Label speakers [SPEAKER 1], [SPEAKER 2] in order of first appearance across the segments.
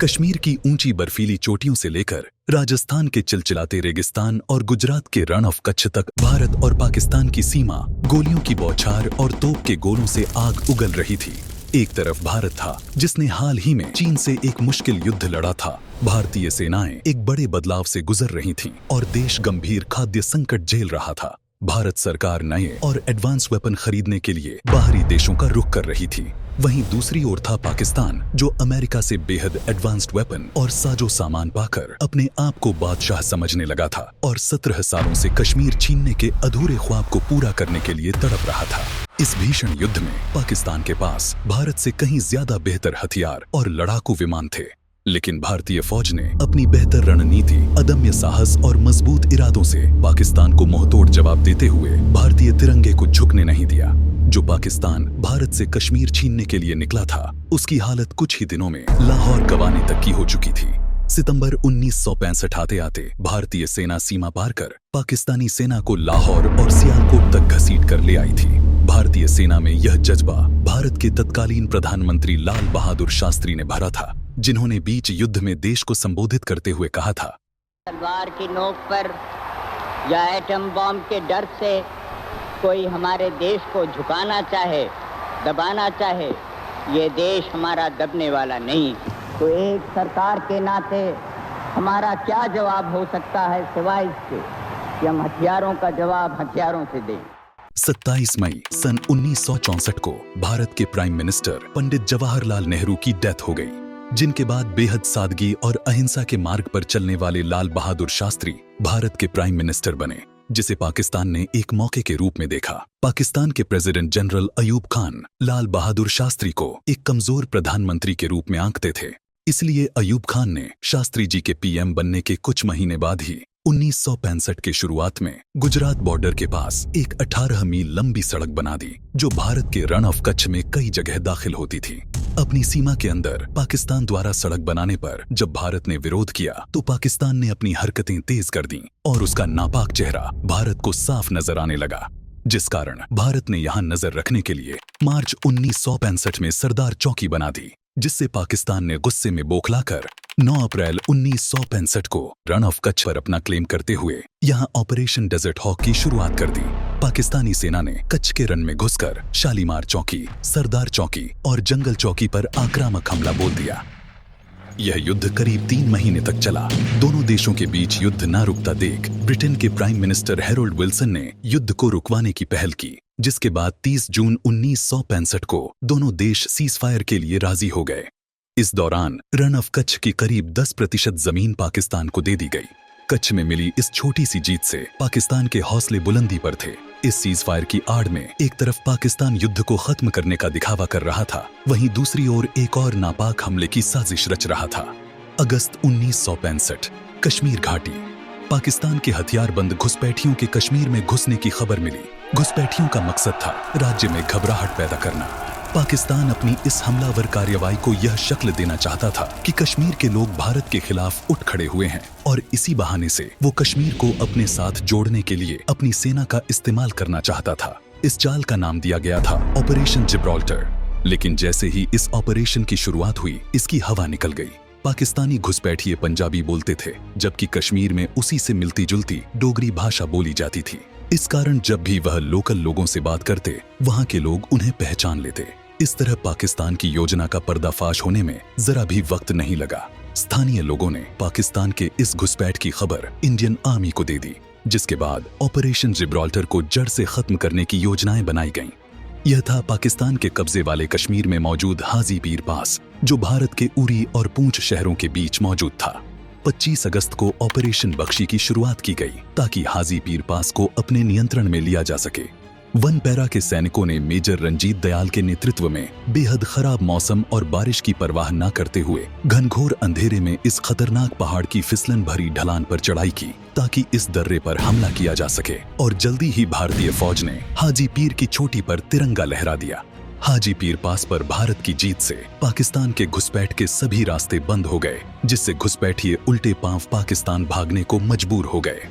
[SPEAKER 1] कश्मीर की ऊंची बर्फीली चोटियों से लेकर राजस्थान के चिलचिलाते रेगिस्तान और गुजरात के रण ऑफ कच्छ तक भारत और पाकिस्तान की सीमा गोलियों की बौछार और तोप के गोलों से आग उगल रही थी। एक तरफ भारत था जिसने हाल ही में चीन से एक मुश्किल युद्ध लड़ा था। भारतीय सेनाएं एक बड़े बदलाव से गुजर रही थीं और देश गंभीर खाद्य संकट झेल रहा था। भारत सरकार नए और एडवांस वेपन खरीदने के लिए बाहरी देशों का रुख कर रही थी। वहीं दूसरी ओर था पाकिस्तान, जो अमेरिका से बेहद एडवांस्ड वेपन और साजो सामान पाकर अपने आप को बादशाह समझने लगा था और 17 सालों से कश्मीर छीनने के अधूरे ख्वाब को पूरा करने के लिए तड़प रहा था। इस भीषण युद्ध में पाकिस्तान के पास भारत से कहीं ज्यादा बेहतर हथियार और लड़ाकू विमान थे, लेकिन भारतीय फौज ने अपनी बेहतर रणनीति, अदम्य साहस और मजबूत इरादों से पाकिस्तान को मुंहतोड़ जवाब देते हुए भारतीय तिरंगे को झुकने नहीं दिया। जो पाकिस्तान भारत से कश्मीर छीनने के लिए निकला था, उसकी हालत कुछ ही दिनों में लाहौर गंवाने तक की हो चुकी थी। सितंबर 1965 आते आते भारतीय सेना सीमा पार कर पाकिस्तानी सेना को लाहौर और सियालकोट तक घसीट कर ले आई थी। भारतीय सेना में यह जज्बा भारत के तत्कालीन प्रधानमंत्री लाल बहादुर शास्त्री ने भरा था, जिन्होंने बीच युद्ध में देश को संबोधित करते हुए कहा था,
[SPEAKER 2] तलवार की नोक पर या एटम बॉम्ब के डर से कोई हमारे देश को झुकाना चाहे, दबाना चाहे, ये देश हमारा दबने वाला नहीं। तो एक सरकार के नाते हमारा क्या जवाब हो सकता है सिवाय इसके कि हम हथियारों का जवाब हथियारों से दें।
[SPEAKER 1] 27 मई सन 1964 को भारत के प्राइम मिनिस्टर पंडित जवाहरलाल नेहरू की डेथ हो गई, जिनके बाद बेहद सादगी और अहिंसा के मार्ग पर चलने वाले लाल बहादुर शास्त्री भारत के प्राइम मिनिस्टर बने, जिसे पाकिस्तान ने एक मौके के रूप में देखा। पाकिस्तान के प्रेसिडेंट जनरल अयूब खान लाल बहादुर शास्त्री को एक कमजोर प्रधानमंत्री के रूप में आंकते थे। इसलिए अयूब खान ने शास्त्री जी के पीएम बनने के कुछ महीने बाद ही 1965 के शुरुआत में गुजरात बॉर्डर के पास एक 18 मील लंबी सड़क बना दी, जो भारत के रण ऑफ कच्छ में कई जगह दाखिल होती थी। अपनी सीमा के अंदर पाकिस्तान द्वारा सड़क बनाने पर जब भारत ने विरोध किया, तो पाकिस्तान ने अपनी हरकतें तेज कर दी और उसका नापाक चेहरा भारत को साफ नजर आने लगा, जिस कारण भारत ने यहाँ नजर रखने के लिए मार्च 1965 में सरदार चौकी बना दी, जिससे पाकिस्तान ने गुस्से में बौखलाकर 9 अप्रैल 1965 को रण ऑफ कच्छ पर अपना क्लेम करते हुए यहाँ ऑपरेशन डेजर्ट हॉक की शुरुआत कर दी। पाकिस्तानी सेना ने कच्छ के रण में घुसकर शालीमार चौकी, सरदार चौकी और जंगल चौकी पर आक्रामक हमला बोल दिया। यह युद्ध करीब 3 महीने तक चला। दोनों देशों के बीच युद्ध न रुकता देख ब्रिटेन के प्राइम मिनिस्टर हैरोल्ड विल्सन ने युद्ध को रुकवाने की पहल की, जिसके बाद 30 जून 1965 को दोनों देश सीजफायर के लिए राजी हो गए। इस दौरान रण ऑफ कच्छ की करीब 10% जमीन पाकिस्तान को दे दी गई। कच्छ में मिली इस छोटी सी जीत से पाकिस्तान के हौसले बुलंदी पर थे। इस सीजफायर की आड़ में एक तरफ पाकिस्तान युद्ध को खत्म करने का दिखावा कर रहा था, वहीं दूसरी ओर एक और नापाक हमले की साजिश रच रहा था। अगस्त 1965, कश्मीर घाटी। पाकिस्तान के हथियारबंद घुसपैठियों के कश्मीर में घुसने की खबर मिली। घुसपैठियों का मकसद था राज्य में घबराहट पैदा करना। पाकिस्तान अपनी इस हमलावर कार्रवाई को यह शक्ल देना चाहता था कि कश्मीर के लोग भारत के खिलाफ उठ खड़े हुए हैं और इसी बहाने से वो कश्मीर को अपने साथ जोड़ने के लिए अपनी सेना का इस्तेमाल करना चाहता था। इस चाल का नाम दिया गया था ऑपरेशन जिब्राल्टर। लेकिन जैसे ही इस ऑपरेशन की शुरुआत हुई, इसकी हवा निकल गई। पाकिस्तानी घुसपैठिए पंजाबी बोलते थे, जबकि कश्मीर में उसी से मिलती जुलती डोगरी भाषा बोली जाती थी। इस कारण जब भी वह लोकल लोगों से बात करते, वहाँ के लोग उन्हें पहचान लेते। इस तरह पाकिस्तान की योजना का पर्दाफाश होने में जरा भी वक्त नहीं लगा। स्थानीय लोगों ने पाकिस्तान के इस घुसपैठ की खबर इंडियन आर्मी को दे दी, जिसके बाद ऑपरेशन जिब्राल्टर को जड़ से खत्म करने की योजनाएं बनाई गईं। यह था पाकिस्तान के कब्जे वाले कश्मीर में मौजूद हाजी पीर पास, जो भारत के उरी और पूंछ शहरों के बीच मौजूद था। 25 अगस्त को ऑपरेशन बख्शी की शुरुआत की गई, ताकि हाजी पीर पास को अपने नियंत्रण में लिया जा सके। वन पैरा के सैनिकों ने मेजर रंजीत दयाल के नेतृत्व में बेहद खराब मौसम और बारिश की परवाह न करते हुए घनघोर अंधेरे में इस खतरनाक पहाड़ की फिसलन भरी ढलान पर चढ़ाई की, ताकि इस दर्रे पर हमला किया जा सके। और जल्दी ही भारतीय फौज ने हाजी पीर की चोटी पर तिरंगा लहरा दिया। हाजी पीर पास पर भारत की जीत से पाकिस्तान के घुसपैठ के सभी रास्ते बंद हो गए, जिससे घुसपैठिए उल्टे पांव पाकिस्तान भागने को मजबूर हो गए।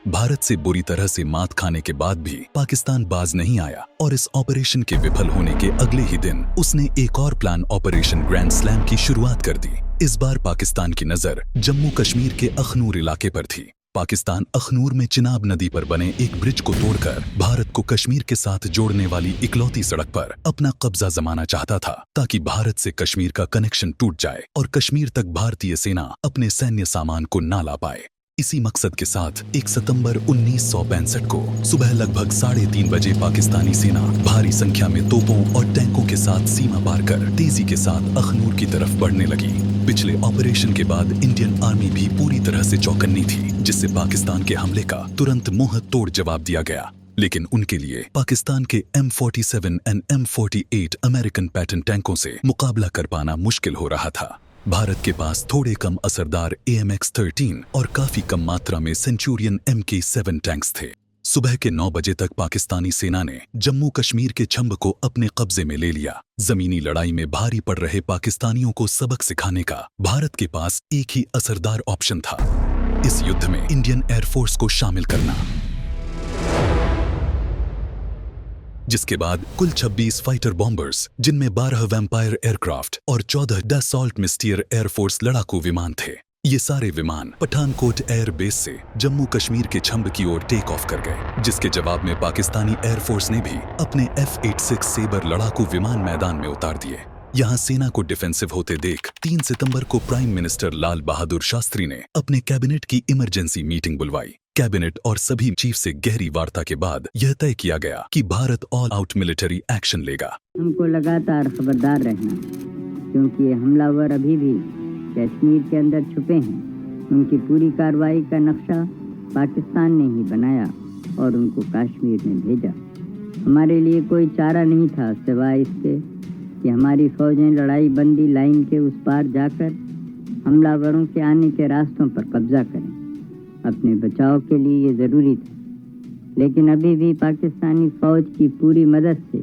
[SPEAKER 1] भारत से बुरी तरह से मात खाने के बाद भी पाकिस्तान बाज नहीं आया और इस ऑपरेशन के विफल होने के अगले ही दिन उसने एक और प्लान ऑपरेशन ग्रैंड स्लैम की शुरुआत कर दी। इस बार पाकिस्तान की नजर जम्मू कश्मीर के अखनूर इलाके पर थी। पाकिस्तान अखनूर में चिनाब नदी पर बने एक ब्रिज को तोड़कर भारत को कश्मीर के साथ जोड़ने वाली इकलौती सड़क पर अपना कब्जा जमाना चाहता था, ताकि भारत से कश्मीर का कनेक्शन टूट जाए और कश्मीर तक भारतीय सेना अपने सैन्य सामान को ना ला पाए। इसी मकसद के साथ 1 सितंबर 1965 को सुबह लगभग 3:30 बजे पाकिस्तानी सेना भारी संख्या में तोपों और टैंकों के साथ सीमा पार कर तेजी के साथ अखनूर की तरफ बढ़ने लगी। पिछले ऑपरेशन के बाद इंडियन आर्मी भी पूरी तरह से चौकन्नी थी, जिससे पाकिस्तान के हमले का तुरंत मुंह तोड़ जवाब दिया गया। लेकिन उनके लिए पाकिस्तान के M47 और M48 अमेरिकन पैटर्न टैंकों से मुकाबला कर पाना मुश्किल हो रहा था। भारत के पास थोड़े कम असरदार AMX-13 और काफी कम मात्रा में सेंचुरियन MK7 टैंक्स थे। सुबह के 9 बजे तक पाकिस्तानी सेना ने जम्मू कश्मीर के छंब को अपने कब्जे में ले लिया। जमीनी लड़ाई में भारी पड़ रहे पाकिस्तानियों को सबक सिखाने का भारत के पास एक ही असरदार ऑप्शन था, इस युद्ध में इंडियन एयरफोर्स को शामिल करना। जिसके बाद कुल 26 फाइटर बॉम्बर्स, जिनमें 12 वैम्पायर एयरक्राफ्ट और 14 डसॉल्ट मिस्टियर एयरफोर्स लड़ाकू विमान थे। ये सारे विमान पठानकोट एयर बेस से जम्मू कश्मीर के छंब की ओर टेक ऑफ कर गए, जिसके जवाब में पाकिस्तानी एयरफोर्स ने भी अपने F-86 सेबर लड़ाकू विमान मैदान में उतार दिए। यहाँ सेना को डिफेंसिव होते देख 3 सितंबर को प्राइम मिनिस्टर लाल बहादुर शास्त्री ने अपने कैबिनेट की इमरजेंसी मीटिंग बुलवाई। कैबिनेट और सभी चीफ से गहरी वार्ता के बाद यह तय किया गया कि Bharat all out military action लेगा।
[SPEAKER 2] हमको लगातार खबरदार रहना, क्योंकि ये हमलावर अभी भी कश्मीर के अंदर छुपे हैं। उनकी पूरी कार्रवाई का नक्शा पाकिस्तान ने ही बनाया और उनको कश्मीर में भेजा। हमारे लिए कोई चारा नहीं था सिवाय इसके कि हमारी फौजें लड़ाई बंदी लाइन के उस पार जाकर हमलावरों के आने के रास्तों पर कब्जा करें। अपने बचाव के लिए ये ज़रूरी था, लेकिन अभी भी पाकिस्तानी फौज की पूरी मदद से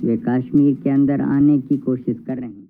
[SPEAKER 2] वे कश्मीर के अंदर आने की कोशिश कर रहे हैं।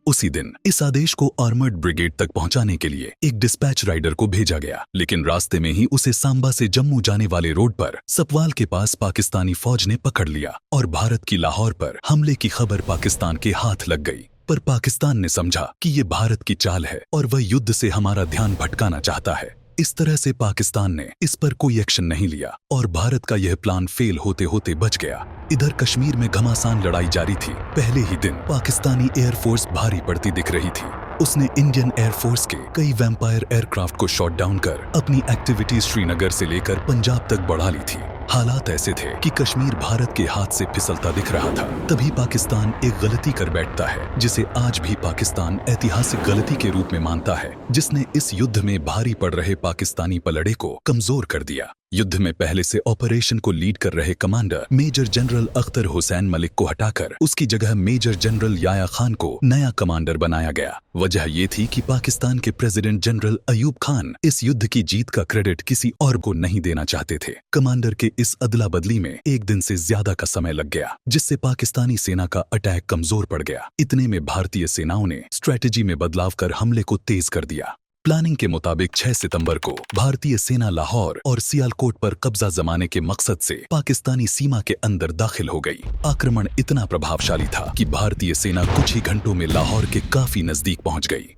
[SPEAKER 1] उसी दिन इस आदेश को आर्मर्ड ब्रिगेड तक पहुंचाने के लिए एक डिस्पैच राइडर को भेजा गया, लेकिन रास्ते में ही उसे सांबा से जम्मू जाने वाले रोड पर सपवाल के पास पाकिस्तानी फौज ने पकड़ लिया और भारत की लाहौर पर हमले की खबर पाकिस्तान के हाथ लग गई। पर पाकिस्तान ने समझा कि ये भारत की चाल है और वह युद्ध से हमारा ध्यान भटकाना चाहता है। इस तरह से पाकिस्तान ने इस पर कोई एक्शन नहीं लिया और भारत का यह प्लान फेल होते होते बच गया। इधर कश्मीर में घमासान लड़ाई जारी थी। पहले ही दिन पाकिस्तानी एयरफोर्स भारी पड़ती दिख रही थी। उसने इंडियन एयरफोर्स के कई वैम्पायर एयरक्राफ्ट को शॉट डाउन कर अपनी एक्टिविटीज श्रीनगर से लेकर पंजाब तक बढ़ा ली थी। हालात ऐसे थे कि कश्मीर भारत के हाथ से फिसलता दिख रहा था। तभी पाकिस्तान एक गलती कर बैठता है, जिसे आज भी पाकिस्तान ऐतिहासिक गलती के रूप में मानता है, जिसने इस युद्ध में भारी पड़ रहे पाकिस्तानी पलड़े को कमजोर कर दिया। युद्ध में पहले से ऑपरेशन को लीड कर रहे commander major general Akhtar Hussain Malik को हटाकर उसकी जगह मेजर जनरल याया खान को नया कमांडर बनाया गया। वजह ये थी कि पाकिस्तान के प्रेसिडेंट जनरल अयूब खान इस युद्ध की जीत का क्रेडिट किसी और को नहीं देना चाहते थे। कमांडर के इस अदला बदली में एक दिन से ज्यादा का समय लग गया, जिससे पाकिस्तानी सेना का अटैक कमजोर पड़ गया। इतने में भारतीय सेनाओं ने स्ट्रेटेजी में बदलाव कर हमले को तेज कर दिया। प्लानिंग के मुताबिक 6 सितंबर को भारतीय सेना लाहौर और सियालकोट पर कब्जा जमाने के मकसद से पाकिस्तानी सीमा के अंदर दाखिल हो गई। आक्रमण इतना प्रभावशाली था कि भारतीय सेना कुछ ही घंटों में लाहौर के काफी नजदीक पहुंच गई।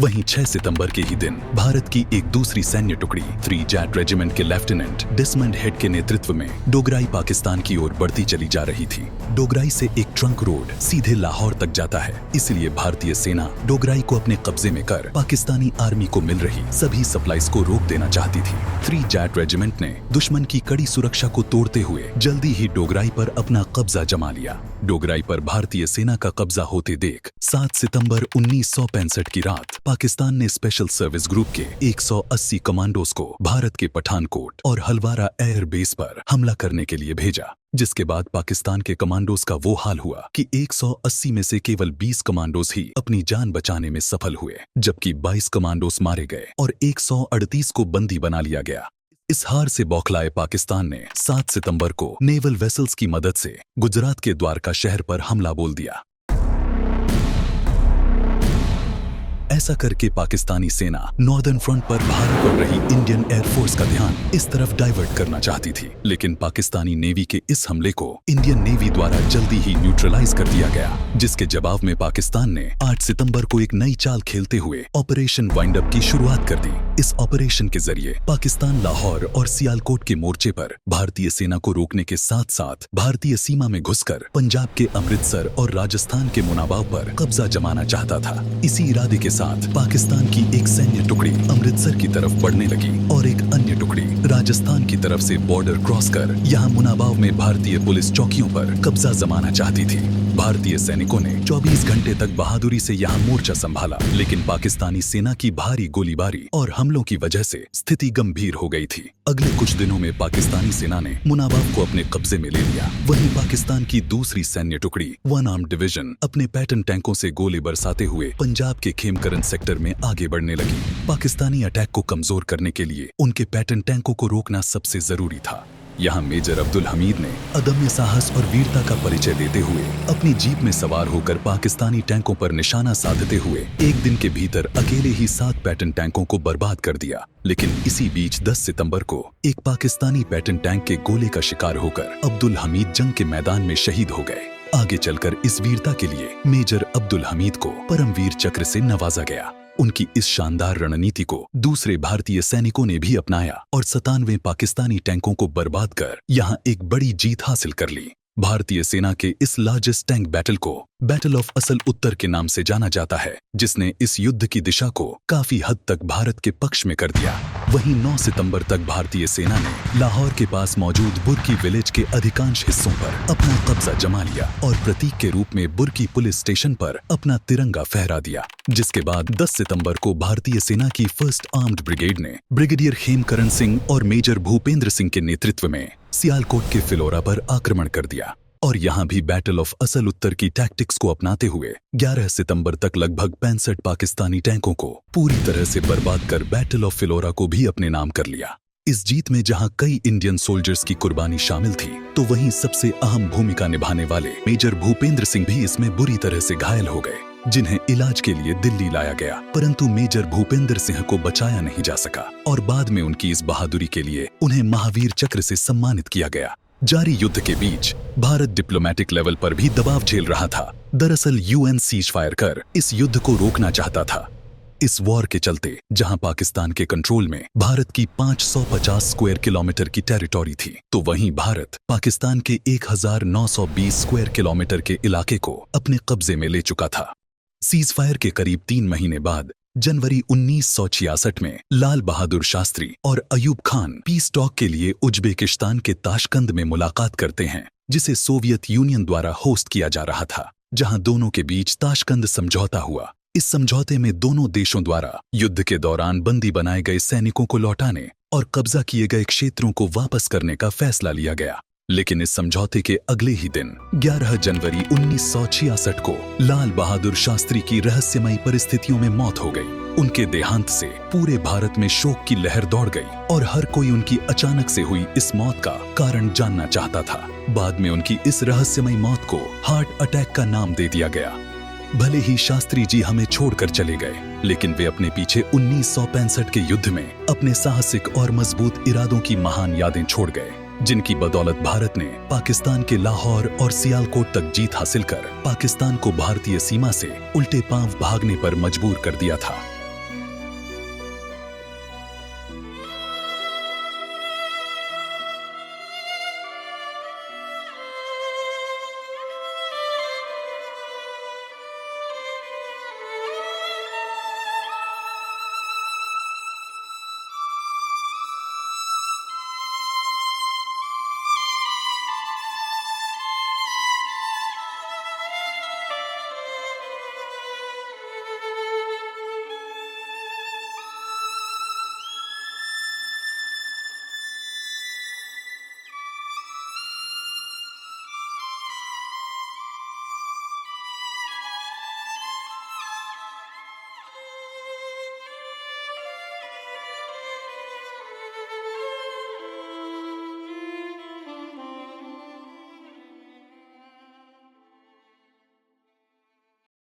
[SPEAKER 1] वहीं 6 सितंबर के ही दिन भारत की एक दूसरी सैन्य टुकड़ी 3 जैट रेजिमेंट के लेफ्टिनेंट डिसमंड हेड के नेतृत्व में डोगराई पाकिस्तान की ओर बढ़ती चली जा रही थी। डोगराई से एक ट्रंक रोड सीधे लाहौर तक जाता है, इसलिए भारतीय सेना डोगराई को अपने कब्जे में कर पाकिस्तानी आर्मी को मिल रही सभी सप्लाईज को रोक देना चाहती थी। 3 जैट रेजिमेंट ने दुश्मन की कड़ी सुरक्षा को तोड़ते हुए जल्दी ही डोगराई पर अपना कब्जा जमा लिया। डोगराई पर भारतीय सेना का कब्जा होते देख 7 सितंबर 1965 की रात पाकिस्तान ने स्पेशल सर्विस ग्रुप के 180 कमांडोज को भारत के पठानकोट और हलवारा एयर बेस पर हमला करने के लिए भेजा, जिसके बाद पाकिस्तान के कमांडोज का वो हाल हुआ कि 180 में से केवल 20 कमांडोज ही अपनी जान बचाने में सफल हुए, जबकि 22 कमांडोज मारे गए और 138 को बंदी बना लिया गया। इस हार से बौखलाए पाकिस्तान ने 7 सितंबर को नेवल वेसल्स की मदद से गुजरात के द्वारका शहर पर हमला बोल दिया। ऐसा करके पाकिस्तानी सेना नॉर्दर्न फ्रंट पर भारी पड़ रही इंडियन एयरफोर्स का ध्यान इस तरफ डाइवर्ट करना चाहती थी, लेकिन पाकिस्तानी नेवी के इस हमले को इंडियन नेवी द्वारा जल्दी ही न्यूट्रलाइज कर दिया गया, जिसके जवाब में पाकिस्तान ने 8 सितंबर को एक नई चाल खेलते हुए ऑपरेशन वाइंड अप की शुरुआत कर दी। इस ऑपरेशन के जरिए पाकिस्तान लाहौर और सियालकोट के मोर्चे पर भारतीय सेना को रोकने के साथ साथ भारतीय सीमा में घुसकर पंजाब के अमृतसर और राजस्थान के मुनाबाव पर कब्जा जमाना चाहता था। इसी इरादे के साथ पाकिस्तान की एक सैन्य टुकड़ी अमृतसर की तरफ बढ़ने लगी और एक अन्य टुकड़ी राजस्थान की तरफ से बॉर्डर क्रॉस कर यहाँ मुनाबाव में भारतीय पुलिस चौकियों पर कब्जा जमाना चाहती थी। भारतीय सैनिकों ने 24 घंटे तक बहादुरी से यहाँ मोर्चा संभाला, लेकिन पाकिस्तानी सेना की भारी गोलीबारी और हमलों की वजह से स्थिति गंभीर हो गई थी। अगले कुछ दिनों में पाकिस्तानी सेना ने मुनाबाव को अपने कब्जे में ले लिया। वहीं पाकिस्तान की दूसरी सैन्य टुकड़ी वन आर्म डिवीजन अपने पैटर्न टैंकों से गोले बरसाते हुए पंजाब के खेमकरन सेक्टर में आगे बढ़ने लगी। पाकिस्तानी अटैक को कमजोर करने के लिए उनके पैटर्न टैंकों को रोकना सबसे जरूरी था। यहाँ मेजर अब्दुल हमीद ने अदम्य साहस और वीरता का परिचय देते हुए अपनी जीप में सवार होकर पाकिस्तानी टैंकों पर निशाना साधते हुए एक दिन के भीतर अकेले ही 7 पैटर्न टैंकों को बर्बाद कर दिया। लेकिन इसी बीच 10 सितंबर को एक पाकिस्तानी पैटर्न टैंक के गोले का शिकार होकर अब्दुल हमीद जंग के मैदान में शहीद हो गए। आगे चलकर इस वीरता के लिए मेजर अब्दुल हमीद को परमवीर चक्र से नवाजा गया। उनकी इस शानदार रणनीति को दूसरे भारतीय सैनिकों ने भी अपनाया और 97 पाकिस्तानी टैंकों को बर्बाद कर यहां एक बड़ी जीत हासिल कर ली। भारतीय सेना के इस लार्जेस्ट टैंक बैटल को बैटल ऑफ असल उत्तर के नाम से जाना जाता है, जिसने इस युद्ध की दिशा को काफी हद तक भारत के पक्ष में कर दिया। वहीं 9 सितंबर तक भारतीय सेना ने लाहौर के पास मौजूद बुर्की विलेज के अधिकांश हिस्सों पर अपना कब्जा जमा लिया और प्रतीक के रूप में बुर्की पुलिस स्टेशन पर अपना तिरंगा फहरा दिया। जिसके बाद 10 सितंबर को भारतीय सेना की फर्स्ट आर्म्ड ब्रिगेड ने ब्रिगेडियर खेमकरन सिंह और मेजर भूपेंद्र सिंह के नेतृत्व में सियालकोट के फिलौरा पर आक्रमण कर दिया और यहाँ भी बैटल ऑफ असल उत्तर की टैक्टिक्स को अपनाते हुए 11 सितंबर तक लगभग 65 पाकिस्तानी टैंकों को पूरी तरह से बर्बाद कर बैटल ऑफ फिलौरा को भी अपने नाम कर लिया। इस जीत में जहां कई इंडियन सोल्जर्स की कुर्बानी शामिल थी, तो वहीं सबसे अहम भूमिका निभाने वाले मेजर भूपेंद्र सिंह भी इसमें बुरी तरह से घायल हो गए, जिन्हें इलाज के लिए दिल्ली लाया गया, परंतु मेजर भूपेंद्र सिंह को बचाया नहीं जा सका और बाद में उनकी इस बहादुरी के लिए उन्हें महावीर चक्र से सम्मानित किया गया। जारी युद्ध के बीच भारत डिप्लोमेटिक लेवल पर भी दबाव झेल रहा था। दरअसल यूएन सीज फायर कर इस युद्ध को रोकना चाहता था। इस वॉर के चलते जहां पाकिस्तान के कंट्रोल में भारत की 550 स्क्वायर किलोमीटर की टेरिटोरी थी, तो वहीं भारत पाकिस्तान के 1920 स्क्वायर किलोमीटर के इलाके को अपने कब्जे में ले चुका था। सीज फायर के करीब 3 महीने बाद जनवरी 1966 में लाल बहादुर शास्त्री और अयूब खान पीस टॉक के लिए उज्बेकिस्तान के ताशकंद में मुलाकात करते हैं, जिसे सोवियत यूनियन द्वारा होस्ट किया जा रहा था, जहां दोनों के बीच ताशकंद समझौता हुआ। इस समझौते में दोनों देशों द्वारा युद्ध के दौरान बंदी बनाए गए सैनिकों को लौटाने और कब्जा किए गए क्षेत्रों को वापस करने का फैसला लिया गया। लेकिन इस समझौते के अगले ही दिन 11 जनवरी 1966 को लाल बहादुर शास्त्री की रहस्यमयी परिस्थितियों में मौत हो गई। उनके देहांत से पूरे भारत में शोक की लहर दौड़ गई और हर कोई उनकी अचानक से हुई इस मौत का कारण जानना चाहता था। बाद में उनकी इस रहस्यमयी मौत को हार्ट अटैक का नाम दे दिया गया। भले ही शास्त्री जी हमें छोड़कर चले गए, लेकिन वे अपने पीछे 1965 के युद्ध में अपने साहसिक और मजबूत इरादों की महान यादें छोड़ गए, जिनकी बदौलत भारत ने पाकिस्तान के लाहौर और सियालकोट तक जीत हासिल कर पाकिस्तान को भारतीय सीमा से उल्टे पांव भागने पर मजबूर कर दिया था।